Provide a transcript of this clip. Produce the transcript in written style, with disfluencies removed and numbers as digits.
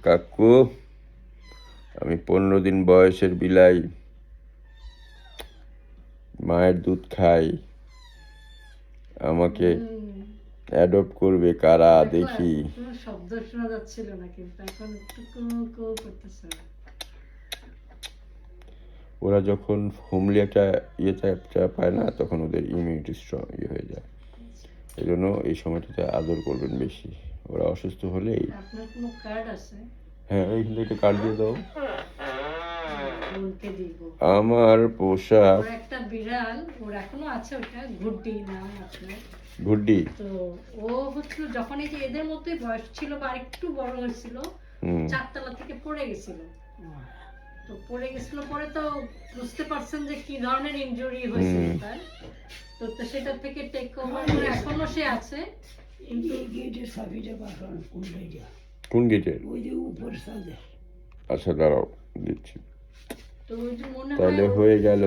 কাকু, আমি 15 দিন বয়সের বিলাই, মায়ের দুধ খাই, আমাকে অ্যাডপ্ট করবে কারা দেখি। শব্দ শোনা যাচ্ছিল না, কিন্তু এখন একটু কো করতেছে। ওরা যখন হোমলি একটা পায় না, তখন ওদের ইমিউনিটি স্ট্রং হয়ে যায়। এই জন্য এই সময়টাতে আদর করবেন বেশি। ওরা অসুস্থ হলেই। আপনার কোনো কার্ড আছে? হ্যাঁ, এইখান থেকে একটা কার্ড দিয়ে দাও। বলতে দিব। আমার পোষা ওর একটা বিড়াল, ওর এখনো আছে, ওটা গুড্ডি নাম আপনার। গুড্ডি। তো ও হচ্ছিল যখন এই যে এদের মতোই বয়স ছিল বা একটু বড় হয়েছিল, 4 তলা থেকে পড়ে গেছিল। তো পড়ে গেছিল, পরে তো বুঝতে পারছেন যে কি ধরনের ইনজুরি হয়েছে তার। তো সেটা থেকে টেক ওভার করে এখনো সে আছে। কিন্তু গেটের চাবিটা পাঠান কোন গেটে? ওই যে উপর সাদে। আচ্ছা, দাঁড়াও দিচ্ছি। তো ওই যে মনে হয় তাহলে হয়ে গেল